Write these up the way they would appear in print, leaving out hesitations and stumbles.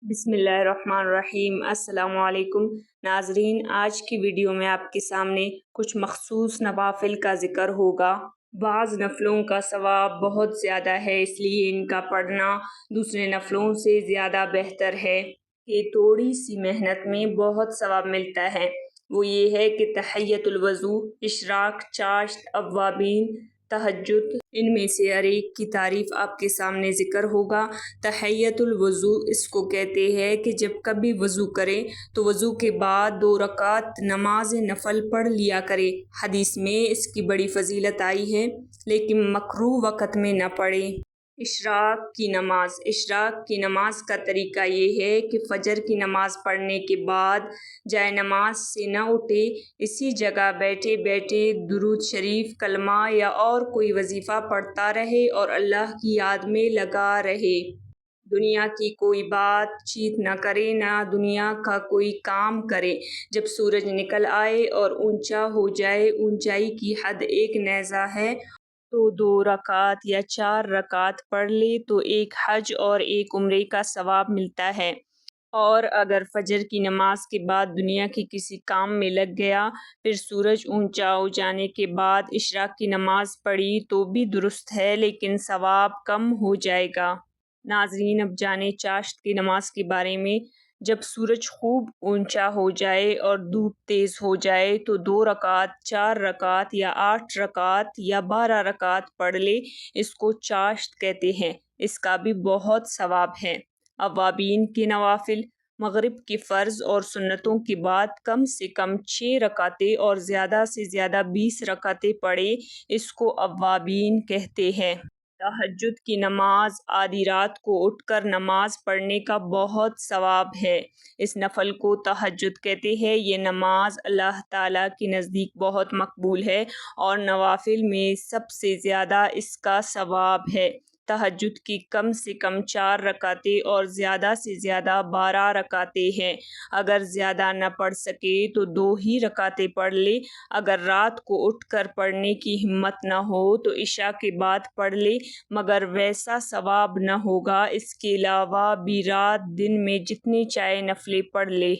بسم اللہ الرحمن الرحیم۔ السلام علیکم ناظرین، آج کی ویڈیو میں آپ کے سامنے کچھ مخصوص نوافل کا ذکر ہوگا۔ بعض نفلوں کا ثواب بہت زیادہ ہے، اس لیے ان کا پڑھنا دوسرے نفلوں سے زیادہ بہتر ہے کہ تھوڑی سی محنت میں بہت ثواب ملتا ہے۔ وہ یہ ہے کہ تحیۃ الوضو، اشراق، چاشت، اوابین، تہجد، ان میں سے ہر ایک کی تعریف آپ کے سامنے ذکر ہوگا۔ تحیۃ الوضو اس کو کہتے ہیں کہ جب کبھی وضو کرے تو وضو کے بعد 2 رکعت نماز نفل پڑھ لیا کرے۔ حدیث میں اس کی بڑی فضیلت آئی ہے، لیکن مکروہ وقت میں نہ پڑھے۔ اشراق کی نماز کا طریقہ یہ ہے کہ فجر کی نماز پڑھنے کے بعد جائے نماز سے نہ اٹھے، اسی جگہ بیٹھے بیٹھے درود شریف، کلمہ یا اور کوئی وظیفہ پڑھتا رہے اور اللہ کی یاد میں لگا رہے۔ دنیا کی کوئی بات چیت نہ کرے، نہ دنیا کا کوئی کام کرے۔ جب سورج نکل آئے اور اونچا ہو جائے، اونچائی کی حد 1 نیزہ ہے، تو 2 رکعت یا 4 رکعت پڑھ لے تو 1 حج اور 1 عمرے کا ثواب ملتا ہے۔ اور اگر فجر کی نماز کے بعد دنیا کے کسی کام میں لگ گیا، پھر سورج اونچا ہو جانے کے بعد اشراق کی نماز پڑھی تو بھی درست ہے، لیکن ثواب کم ہو جائے گا۔ ناظرین، اب جانیں چاشت کی نماز کے بارے میں۔ جب سورج خوب اونچا ہو جائے اور دھوپ تیز ہو جائے تو 2 رکعت، 4 رکعت یا 8 رکعت یا 12 رکعت پڑھ لے، اس کو چاشت کہتے ہیں۔ اس کا بھی بہت ثواب ہے۔ اوابین کے نوافل، مغرب کی فرض اور سنتوں کے بعد کم سے کم 6 رکعتیں اور زیادہ سے زیادہ 20 رکعتیں پڑھے، اس کو اوابین کہتے ہیں۔ تہجد کی نماز، آدھی رات کو اٹھ کر نماز پڑھنے کا بہت ثواب ہے۔ اس نفل کو تہجد کہتے ہیں۔ یہ نماز اللہ تعالیٰ کے نزدیک بہت مقبول ہے اور نوافل میں سب سے زیادہ اس کا ثواب ہے۔ تہجد کی کم سے کم 4 رکعتیں اور زیادہ سے زیادہ 12 رکعتیں ہیں۔ اگر زیادہ نہ پڑھ سکے تو 2 ہی رکعتیں پڑھ لے۔ اگر رات کو اٹھ کر پڑھنے کی ہمت نہ ہو تو عشاء کے بعد پڑھ لے، مگر ویسا ثواب نہ ہوگا۔ اس کے علاوہ بھی رات دن میں جتنی چاہے نفلیں پڑھ لے۔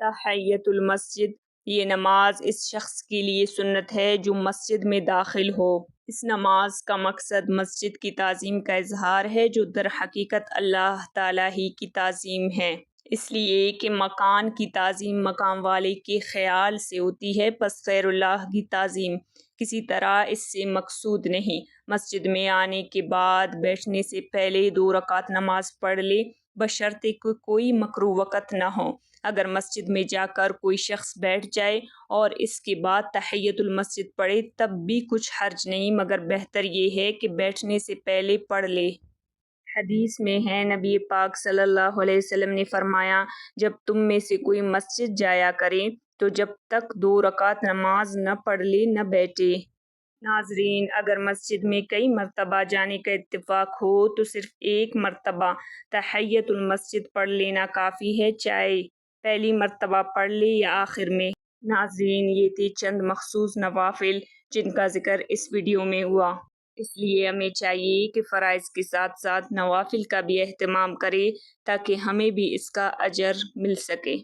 تحیۃ المسجد، یہ نماز اس شخص کے لیے سنت ہے جو مسجد میں داخل ہو۔ اس نماز کا مقصد مسجد کی تعظیم کا اظہار ہے، جو در حقیقت اللہ تعالیٰ ہی کی تعظیم ہے، اس لیے کہ مکان کی تعظیم مقام والے کے خیال سے ہوتی ہے، پس غیر اللہ کی تعظیم کسی طرح اس سے مقصود نہیں۔ مسجد میں آنے کے بعد بیٹھنے سے پہلے 2 رکعت نماز پڑھ لے، بشرطے کہ کوئی مکروہ وقت نہ ہو۔ اگر مسجد میں جا کر کوئی شخص بیٹھ جائے اور اس کے بعد تحیۃ المسجد پڑھے تب بھی کچھ حرج نہیں، مگر بہتر یہ ہے کہ بیٹھنے سے پہلے پڑھ لے۔ حدیث میں ہے، نبی پاک صلی اللہ علیہ وسلم نے فرمایا، جب تم میں سے کوئی مسجد جایا کرے تو جب تک 2 رکعت نماز نہ پڑھ لے نہ بیٹھے۔ ناظرین، اگر مسجد میں کئی مرتبہ جانے کا اتفاق ہو تو صرف 1 مرتبہ تحیۃ المسجد پڑھ لینا کافی ہے، چاہے پہلی مرتبہ پڑھ لے یا آخر میں۔ ناظرین، یہ تھے چند مخصوص نوافل جن کا ذکر اس ویڈیو میں ہوا۔ اس لیے ہمیں چاہیے کہ فرائض کے ساتھ ساتھ نوافل کا بھی اہتمام کریں تاکہ ہمیں بھی اس کا اجر مل سکے۔